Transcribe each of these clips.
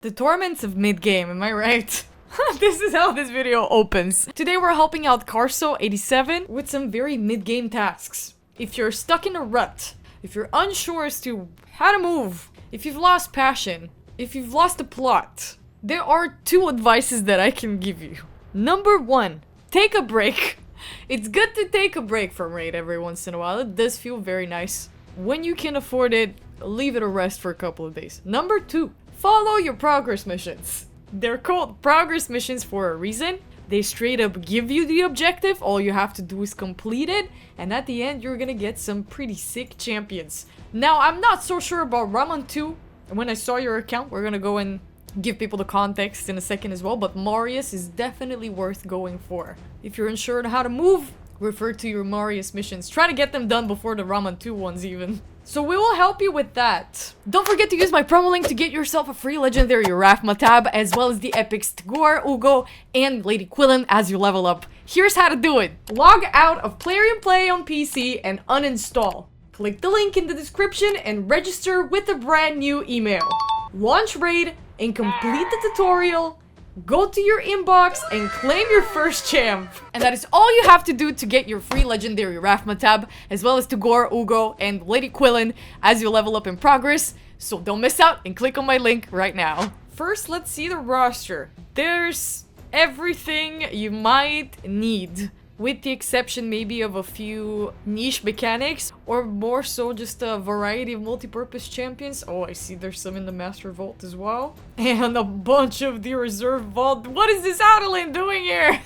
The torments of mid-game, am I right? This is how this video opens. Today we're helping out Carso87 with some very mid-game tasks. If you're stuck in a rut, if you're unsure as to how to move, if you've lost passion, if you've lost the plot, there are two advices that I can give you. Number one, take a break. It's good to take a break from raid every once in a while. It does feel very nice. When you can afford it, leave it a rest for a couple of days. Number two, follow your progress missions. They're called progress missions for a reason. They straight up give you the objective, all you have to do is complete it, and at the end you're gonna get some pretty sick champions. Now, I'm not so sure about Raman 2. When I saw your account, we're gonna go and give people the context in a second as well, but Marius is definitely worth going for. If you're unsure on how to move, refer to your Marius missions. Try to get them done before the Raman 2 ones even. So we will help you with that. Don't forget to use my promo link to get yourself a free legendary Rafma tab, as well as the epics Takeover, Ugo, and Lady Quillen as you level up. Here's how to do it. Log out of Plarium Play on PC and uninstall. Click the link in the description and register with a brand new email. Launch raid and complete the tutorial. Go to your inbox and claim your first champ. And that is all you have to do to get your free legendary Rafma tab, as well as Takeover, Ugo, and Lady Quillen as you level up in progress. So don't miss out and click on my link right now. First, let's see the roster. There's everything you might need, with the exception maybe of a few niche mechanics, or more so just a variety of multi-purpose champions. Oh, I see there's some in the Master Vault as well. And a bunch of the Reserve Vault. What is this Adeline doing here?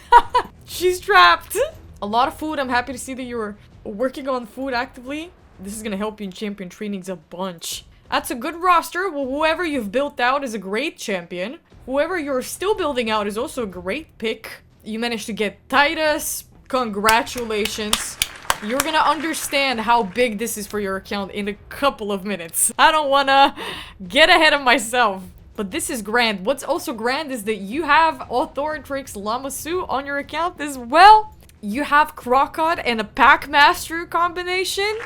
She's trapped. A lot of food. I'm happy to see that you're working on food actively. This is gonna help you in champion trainings a bunch. That's a good roster. Well, whoever you've built out is a great champion. Whoever you're still building out is also a great pick. You managed to get Titus. Congratulations. You're gonna understand how big this is for your account in a couple of minutes. I don't wanna get ahead of myself, but this is grand. What's also grand is that you have Authoritrix Lamasu on your account as well. You have Crocod and a Packmaster combination.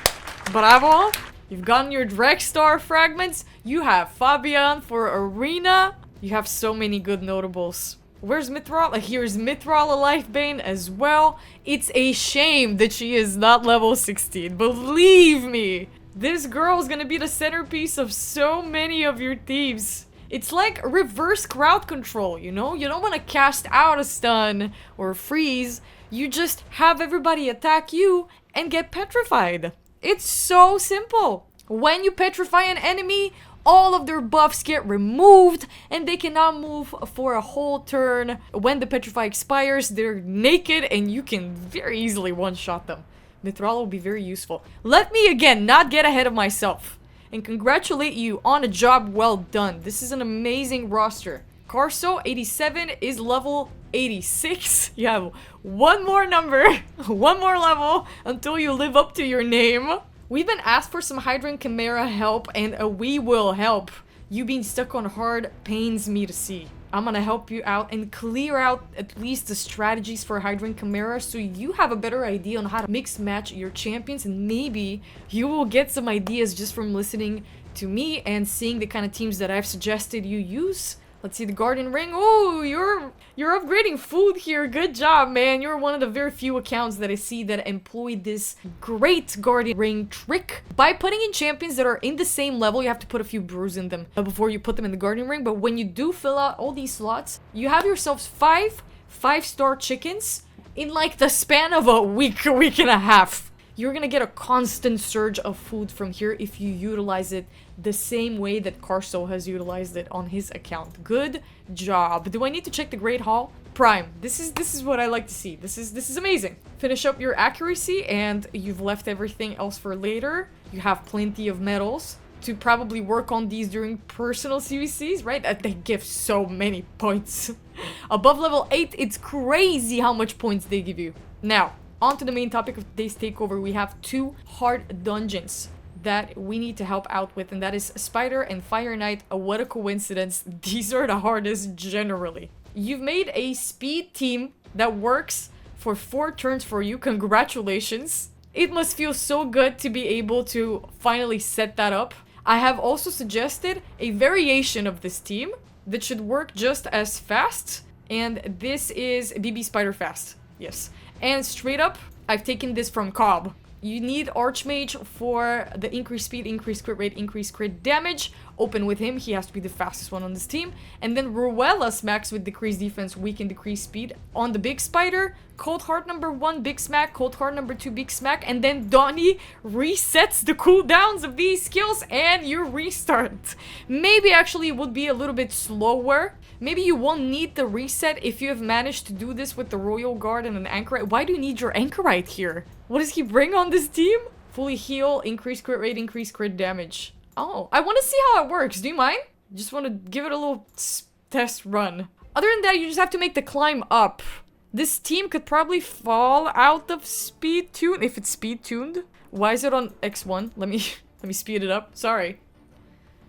Bravo. You've gotten your Dregstar fragments. You have Fabian for Arena. You have so many good notables. Where's Mithral? Here's Mithral, a Lifebane as well. It's a shame that she is not level 16. Believe me, this girl is gonna be the centerpiece of so many of your teams. It's like reverse crowd control, you know? You don't want to cast out a stun or freeze. You just have everybody attack you and get petrified. It's so simple. When you petrify an enemy, all of their buffs get removed and they cannot move for a whole turn. When the petrify expires, they're naked and you can very easily one-shot them. Mithral will be very useful. Let me again not get ahead of myself and congratulate you on a job well done. This is an amazing roster. Carso87 is level 86. You have one more number, one more level until you live up to your name. We've been asked for some Hydrant Chimera help, and we will help. You being stuck on hard pains me to see. I'm gonna help you out and clear out at least the strategies for Hydrant Chimera so you have a better idea on how to mix match your champions, and maybe you will get some ideas just from listening to me and seeing the kind of teams that I've suggested you use. Let's see the Guardian Ring. Oh, you're upgrading food here. Good job, man. You're one of the very few accounts that I see that employ this great Guardian Ring trick. By putting in champions that are in the same level, you have to put a few brews in them before you put them in the Guardian Ring. But when you do fill out all these slots, you have yourselves 5-star chickens in like the span of a week and a half. You're gonna get a constant surge of food from here if you utilize it the same way that Carso has utilized it on his account. Good job. Do I need to check the Great Hall? Prime. This is what I like to see. This is amazing. Finish up your accuracy and you've left everything else for later. You have plenty of medals to probably work on these during personal CVCs, right? They give so many points. Above level 8, it's crazy how much points they give you. Now, on to the main topic of today's takeover. We have two hard dungeons that we need to help out with, and that is Spider and Fire Knight. What a coincidence. These are the hardest generally. You've made a speed team that works for 4 turns for you. Congratulations. It must feel so good to be able to finally set that up. I have also suggested a variation of this team that should work just as fast. And this is Bibi Spider Fast. Yes. And straight up, I've taken this from Cobb. You need Archmage for the increased speed, increased crit rate, increased crit damage. Open with him. He has to be the fastest one on this team. And then Ruella smacks with decreased defense, weak and decreased speed. On the Big Spider, Cold Heart number 1, Big Smack. Cold Heart number 2, Big Smack. And then Donnie resets the cooldowns of these skills and you restart. Maybe actually it would be a little bit slower. Maybe you won't need the reset if you have managed to do this with the Royal Guard and an Anchorite. Why do you need your Anchorite here? What does he bring on this team? Fully heal, increased crit rate, increased crit damage. Oh, I want to see how it works. Do you mind? Just want to give it a little test run. Other than that, you just have to make the climb up. This team could probably fall out of speed tune if it's speed tuned. Why is it on X1? Let me speed it up. Sorry.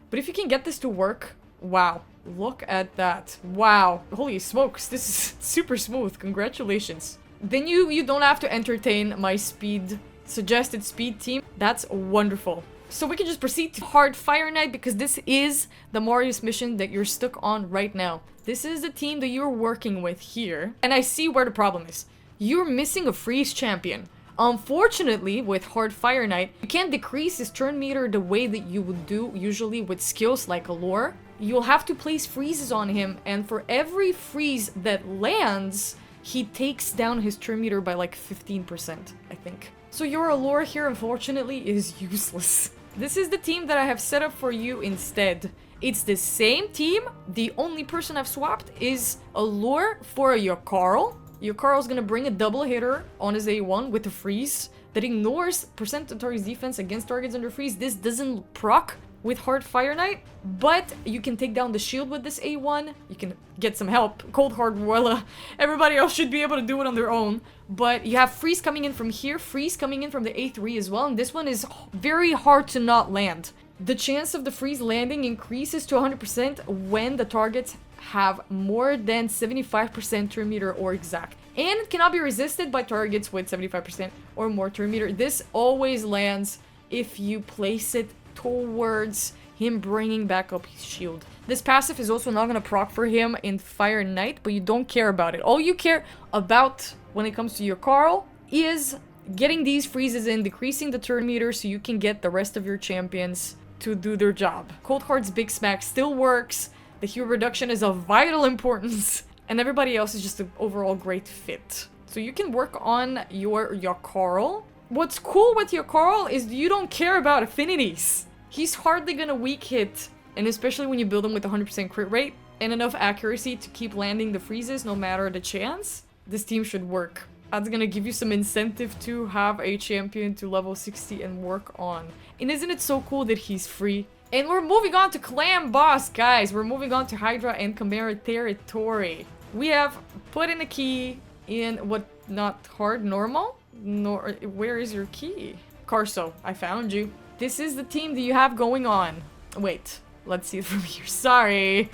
But if you can get this to work, wow. Look at that. Wow. Holy smokes. This is super smooth. Congratulations. Then you don't have to entertain my suggested speed team. That's wonderful. So we can just proceed to Hard Fire Knight because this is the Marius mission that you're stuck on right now. This is the team that you're working with here. And I see where the problem is. You're missing a freeze champion. Unfortunately, with Hard Fire Knight, you can't decrease his turn meter the way that you would do usually with skills like Allure. You'll have to place freezes on him, and for every freeze that lands, he takes down his turn meter by like 15%, I think. So your Allure here, unfortunately, is useless. This is the team that I have set up for you instead. It's the same team. The only person I've swapped is Allure for your Carl. Your Carl's gonna bring a double hitter on his A1 with a freeze that ignores percent of target's defense against targets under freeze. This doesn't proc with Hard Fire Knight, but you can take down the shield with this A1. You can get some help. Cold Hard Ruella. Everybody else should be able to do it on their own. But you have freeze coming in from here, freeze coming in from the A3 as well, and this one is very hard to not land. The chance of the freeze landing increases to 100% when the targets have more than 75% turn meter or exact. And it cannot be resisted by targets with 75% or more turn meter. This always lands if you place it towards him bringing back up his shield. This passive is also not going to proc for him in Fire Knight, but you don't care about it. All you care about when it comes to your Carl is getting these freezes in, decreasing the turn meter so you can get the rest of your champions to do their job. Cold Heart's Big Smack still works. The hero reduction is of vital importance. And everybody else is just an overall great fit. So you can work on your Carl. What's cool with your Carl is you don't care about affinities. He's hardly gonna weak hit. And especially when you build him with 100% crit rate and enough accuracy to keep landing the freezes no matter the chance, this team should work. That's gonna give you some incentive to have a champion to level 60 and work on. And isn't it so cool that he's free? And we're moving on to Clan Boss, guys. We're moving on to Hydra and Chimera territory. We have put in a key in what, not hard, normal? Nor, where is your key? Carso, I found you. This is the team that you have going on. Wait, let's see it from here. Sorry.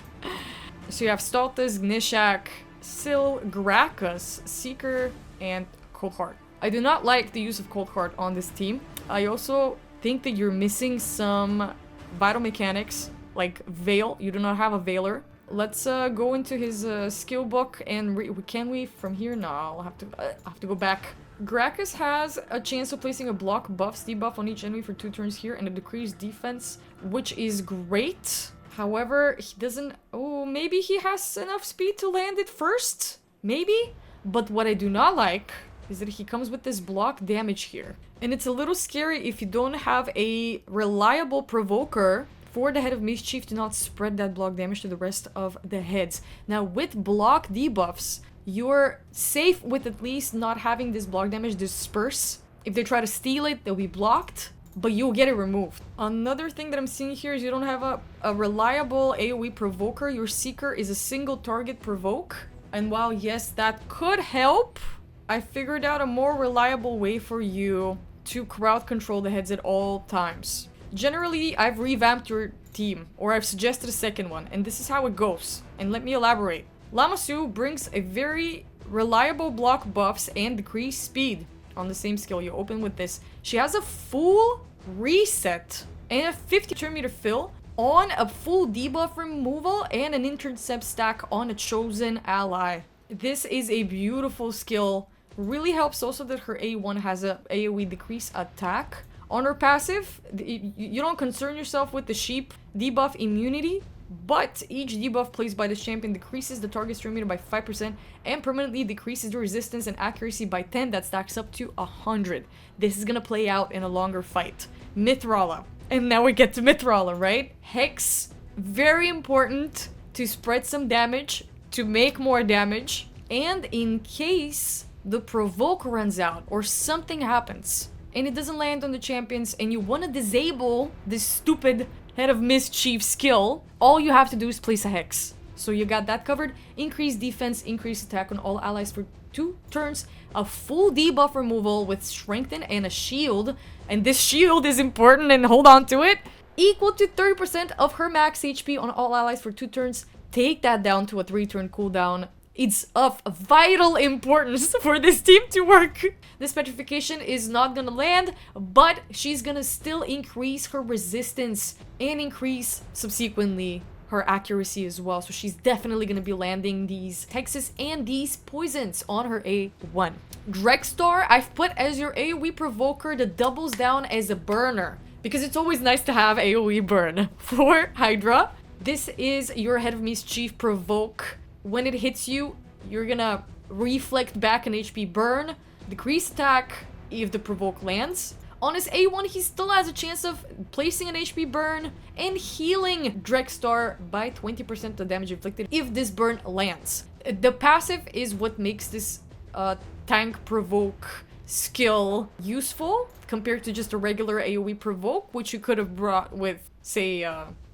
So you have Stultus, Gnishak, Sil, Grakus, Seeker, and Cold Heart. I do not like the use of Cold Heart on this team. I also think that you're missing some vital mechanics, like Veil. You do not have a Veiler. Let's go into his skill book and can we from here? No, I'll have to go back. Grakus has a chance of placing a block buff, debuff on each enemy for 2 turns here and a decreased defense, which is great. However, he doesn't... Oh, maybe he has enough speed to land it first? Maybe? But what I do not like is that he comes with this block damage here. And it's a little scary if you don't have a reliable provoker for the Head of Mischief to not spread that block damage to the rest of the heads. Now, with block debuffs, you're safe with at least not having this block damage disperse. If they try to steal it, they'll be blocked, but you'll get it removed. Another thing that I'm seeing here is you don't have a reliable AoE provoker. Your Seeker is a single target provoke. And while, yes, that could help, I figured out a more reliable way for you to crowd control the heads at all times. Generally, I've revamped your team, or I've suggested a second one, and this is how it goes. And let me elaborate. Lamasu brings a very reliable block buffs and decreased speed on the same skill. You open with this. She has a full reset and a 50 turn meter fill on a full debuff removal and an intercept stack on a chosen ally. This is a beautiful skill. Really helps also that her A1 has a AoE decrease attack. On her passive, you don't concern yourself with the sheep debuff immunity, but each debuff placed by this champion decreases the target's turn meter by 5% and permanently decreases the resistance and accuracy by 10. That stacks up to 100. This is gonna play out in a longer fight. Mithrala. And now we get to Mithrala, right? Hex, very important to spread some damage, to make more damage, and in case the provoke runs out or something happens and it doesn't land on the champions and you want to disable this stupid Head of Mischief skill, all you have to do is place a Hex. So you got that covered. Increase defense, increase attack on all allies for 2 turns. A full debuff removal with strengthen and a shield. And this shield is important and hold on to it. Equal to 30% of her max HP on all allies for 2 turns. Take that down to a 3-turn cooldown. It's of vital importance for this team to work. This petrification is not gonna land, but she's gonna still increase her resistance and increase subsequently her accuracy as well. So she's definitely gonna be landing these hexes and these poisons on her A1. Drexstar, I've put as your AoE provoker that doubles down as a burner, because it's always nice to have AoE burn. For Hydra, this is your Head of Mischief provoke. When it hits you, you're gonna reflect back an HP burn, decrease attack if the provoke lands. On his A1, he still has a chance of placing an HP burn and healing Drexstar by 20% the damage inflicted if this burn lands. The passive is what makes this tank provoke skill useful compared to just a regular AoE provoke, which you could have brought with, say,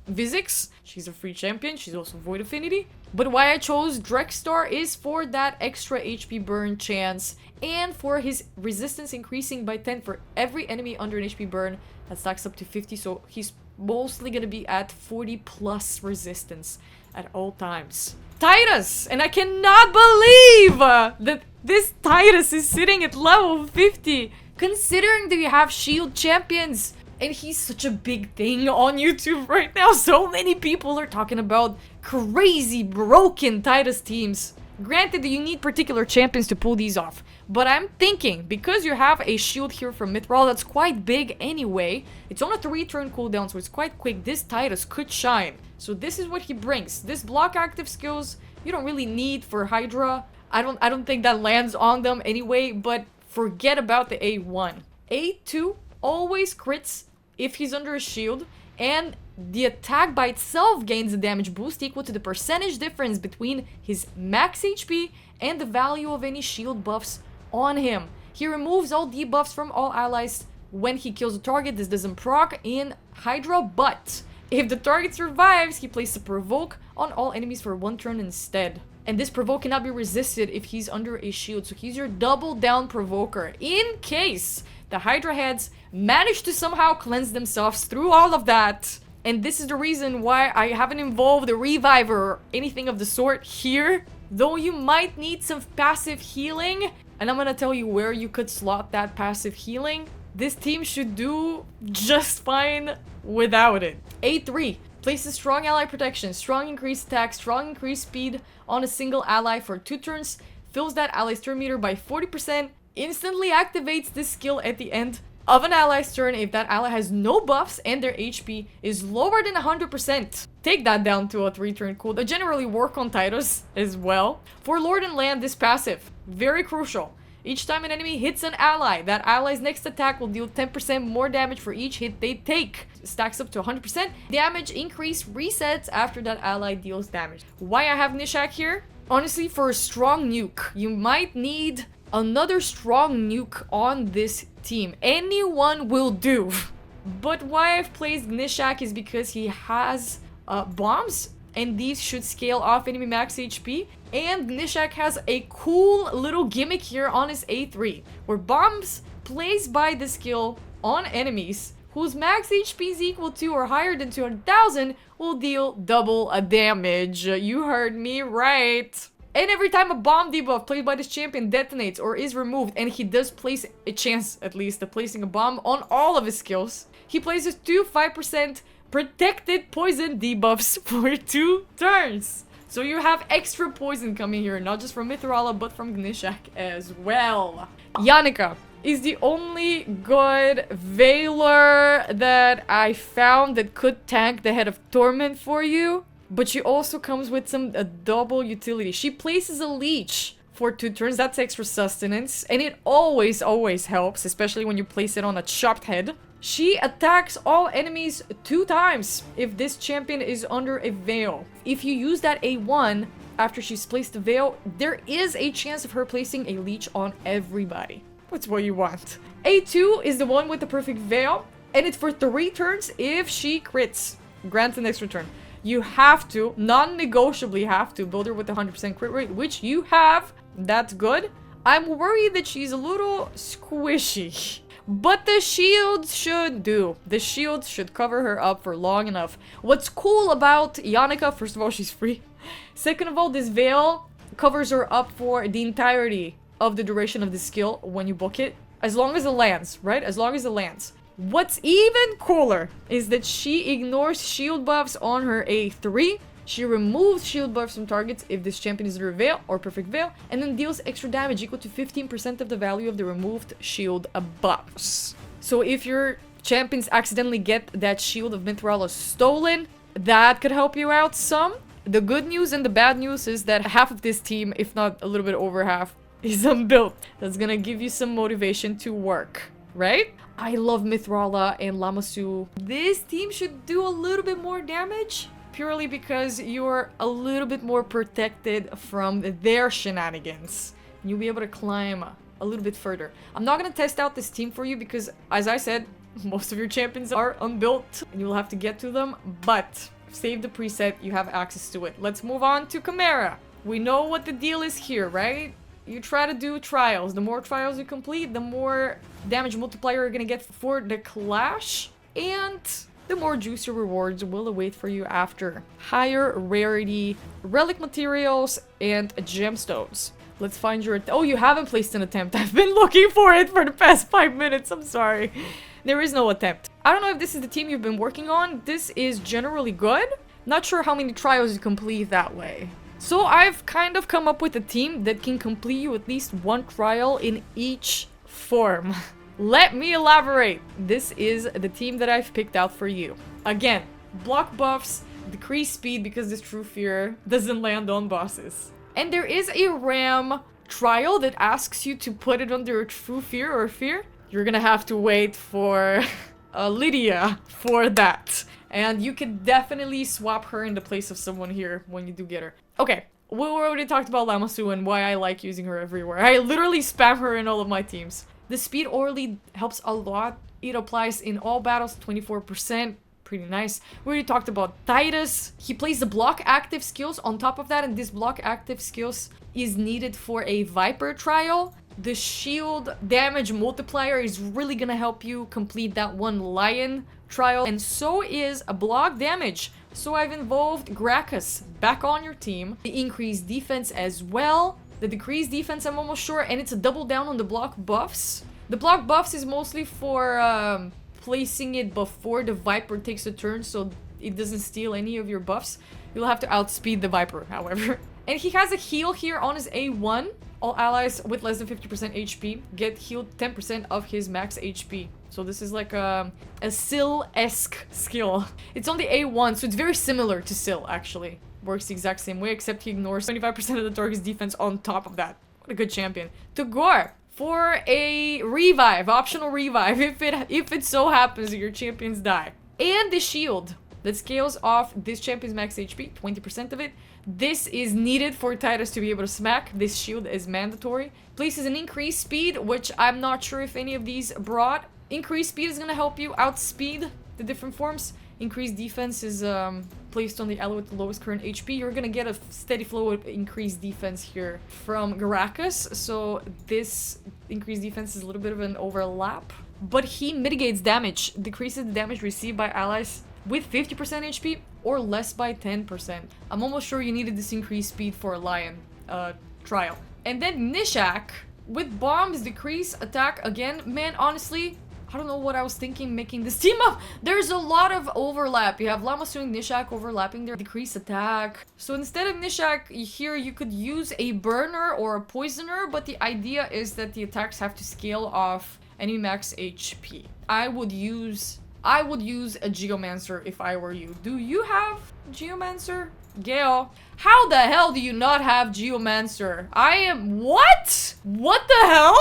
Vizix. She's a free champion. She's also Void Affinity. But why I chose Drexstar is for that extra HP burn chance and for his resistance increasing by 10 for every enemy under an HP burn. That stacks up to 50, so he's mostly gonna be at 40 plus resistance at all times. Titus! And I cannot believe that this Titus is sitting at level 50, considering that you have shield champions. And he's such a big thing on YouTube right now. So many people are talking about crazy broken Titus teams. Granted, you need particular champions to pull these off. But I'm thinking, because you have a shield here from Mithril that's quite big anyway, it's on a 3-turn cooldown, so it's quite quick. This Titus could shine. So this is what he brings. This block active skills, you don't really need for Hydra. I don't think that lands on them anyway, but forget about the A1. A2 always crits if he's under a shield, and the attack by itself gains a damage boost equal to the percentage difference between his max HP and the value of any shield buffs on him. He removes all debuffs from all allies when he kills a target. This doesn't proc in Hydra, but if the target survives, he places a provoke on all enemies for 1 turn instead. And this provoke cannot be resisted if he's under a shield, so he's your double down provoker in case the Hydra heads manage to somehow cleanse themselves through all of that. And this is the reason why I haven't involved a reviver or anything of the sort here. Though you might need some passive healing. And I'm gonna tell you where you could slot that passive healing. This team should do just fine without it. A3. Places strong ally protection, strong increased attack, strong increased speed on a single ally for 2 turns. Fills that ally's turn meter by 40%. Instantly activates this skill at the end of an ally's turn if that ally has no buffs and their HP is lower than 100%. Take that down to a 3-turn cooldown. Generally work on Titus as well. For Lord and Land, this passive, very crucial. Each time an enemy hits an ally, that ally's next attack will deal 10% more damage for each hit they take. Stacks up to 100%. Damage increase resets after that ally deals damage. Why I have Nishak here? Honestly, for a strong nuke, you might need another strong nuke on this team. Anyone will do. But why I've placed Nishak is because he has bombs, and these should scale off enemy max HP. And Nishak has a cool little gimmick here on his A3, where bombs placed by the skill on enemies whose max HP is equal to or higher than 200,000 will deal double a damage. You heard me right. And every time a bomb debuff played by this champion detonates or is removed, and he does place a chance, at least, of placing a bomb on all of his skills, he places 2 5% protected poison debuffs for 2 turns. So you have extra poison coming here, not just from Mithrala, but from Gnishak as well. Yannica is the only good Veiler that I found that could tank the Head of Torment for you. But she also comes with some double utility. She places a leech for 2 turns. That's extra sustenance. And it always helps, especially when you place it on a chopped head. She attacks all enemies 2 times if this champion is under a veil. If you use that A1 after she's placed the veil, there is a chance of her placing a leech on everybody. That's what you want. A2 is the one with the perfect veil, and it's for 3 turns if she crits. Grants an extra turn. You have to, non-negotiably have to, build her with a 100% crit rate, which you have. That's good. I'm worried that she's a little squishy. But the shields should do. The shields should cover her up for long enough. What's cool about Yannica, first of all, she's free. Second of all, this veil covers her up for the entirety of the duration of the skill when you book it. As long as it lands, right? As long as it lands. What's even cooler is that she ignores shield buffs on her A3. She removes shield buffs from targets if this champion is under veil or perfect veil, and then deals extra damage equal to 15% of the value of the removed shield buffs. So if your champions accidentally get that shield of Mithrala stolen, that could help you out some. The good news and the bad news is that half of this team, if not a little bit over half, is unbuilt. That's gonna give you some motivation to work, right? I love Mithrala and Lamassu. This team should do a little bit more damage, purely because you're a little bit more protected from their shenanigans. You'll be able to climb a little bit further. I'm not gonna test out this team for you because, as I said, most of your champions are unbuilt and you'll have to get to them, but save the preset, you have access to it. Let's move on to Chimera. We know what the deal is here, right? You try to do trials. The more trials you complete, the more damage multiplier you're gonna get for the clash, and the more juicy rewards will await for you after. Higher rarity relic materials and gemstones. Let's find your... Oh, you haven't placed an attempt. I've been looking for it for the past 5 minutes. I'm sorry. There is no attempt. I don't know if this is the team you've been working on. This is generally good. Not sure how many trials you complete that way. So I've kind of come up with a team that can complete you at least 1 trial in each form. Let me elaborate. This is the team that I've picked out for you. Again, block buffs, decrease speed because this True Fear doesn't land on bosses. And there is a Ram trial that asks you to put it under True Fear or Fear. You're gonna have to wait for Lydia for that. And you can definitely swap her in the place of someone here when you do get her. Okay, we already talked about Lamassu and why I like using her everywhere. I literally spam her in all of my teams. The speed orally helps a lot. It applies in all battles, 24%. Pretty nice. We already talked about Titus. He plays the block active skills on top of that, and this block active skills is needed for a Viper trial. The shield damage multiplier is really gonna help you complete that one Lion trial, and so is a block damage. So I've involved Gracchus back on your team. The increased defense as well. The decreased defense, I'm almost sure, and it's a double down on the block buffs. The block buffs is mostly for placing it before the Viper takes a turn so it doesn't steal any of your buffs. You'll have to outspeed the Viper, however. And he has a heal here on his A1. All allies with less than 50% HP get healed 10% of his max HP. So this is like a Syl-esque skill. It's on the A1, so it's very similar to Syl, actually. Works the exact same way, except he ignores 25% of the target's defense on top of that. What a good champion. Tagore, for a revive, optional revive, if it so happens that your champions die. And the shield that scales off this champion's max HP, 20% of it. This is needed for Titus to be able to smack. This shield is mandatory. Places an increased speed, which I'm not sure if any of these brought. Increased speed is going to help you outspeed the different forms. Increased defense is placed on the ally with the lowest current HP. You're going to get a steady flow of increased defense here from Gracchus. So this increased defense is a little bit of an overlap. But he mitigates damage, decreases the damage received by allies with 50% HP or less by 10%. I'm almost sure you needed this increased speed for a Lion trial. And then Nishak with bombs decrease attack again. Man, honestly, I don't know what I was thinking making this team up. There's a lot of overlap. You have Lammasu and Nishak overlapping their decreased attack. So instead of Nishak here, you could use a burner or a poisoner, but the idea is that the attacks have to scale off enemy max HP. I would use a Geomancer if I were you. Do you have Geomancer? Gale, how the hell do you not have Geomancer? What? What the hell?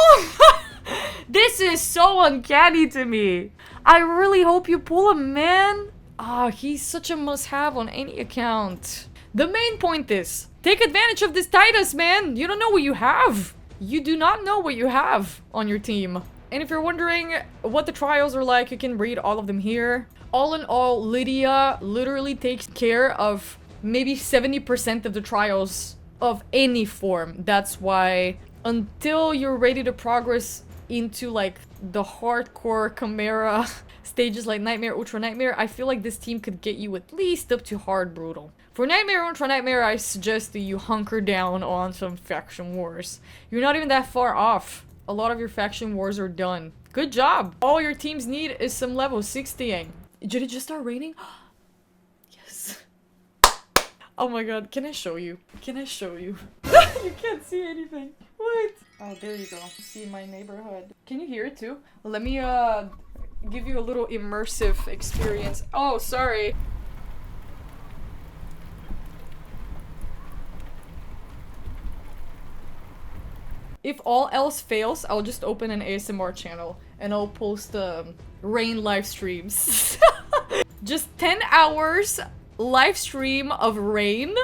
This is so uncanny to me. I really hope you pull him, man. He's such a must-have on any account. The main point is, take advantage of this Titus, man. You don't know what you have. You do not know what you have on your team. And if you're wondering what the trials are like, you can read all of them here. All in all, Lydia literally takes care of maybe 70% of the trials of any form. That's why until you're ready to progress into like the hardcore Chimera stages like Nightmare, Ultra Nightmare, I feel like this team could get you at least up to Hard Brutal. For Nightmare, Ultra Nightmare, I suggest that you hunker down on some faction wars. You're not even that far off. A lot of your faction wars are done. Good job! All your teams need is some level 60ing. Did it just start raining? Yes. Oh my god, can I show you? Can I show you? You can't see anything. What? Oh, there you go. See my neighborhood. Can you hear it too? Let me give you a little immersive experience. Oh, sorry. If all else fails, I'll just open an ASMR channel and I'll post rain live streams. Just 10 hours live stream of rain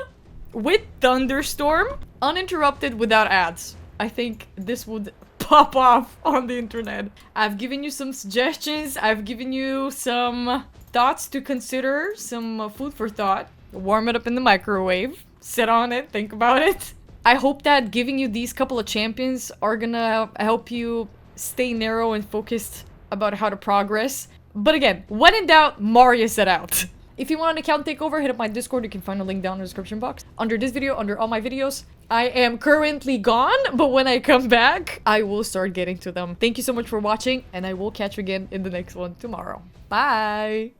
with thunderstorm, uninterrupted without ads. I think this would pop off on the internet. I've given you some suggestions. I've given you some thoughts to consider, some food for thought. Warm it up in the microwave. Sit on it. Think about it. I hope that giving you these couple of champions are gonna help you stay narrow and focused about how to progress. But again, when in doubt, Marius it out. If you want an account takeover, hit up my Discord. You can find a link down in the description box. Under this video, under all my videos. I am currently gone, but when I come back, I will start getting to them. Thank you so much for watching, and I will catch you again in the next one tomorrow. Bye!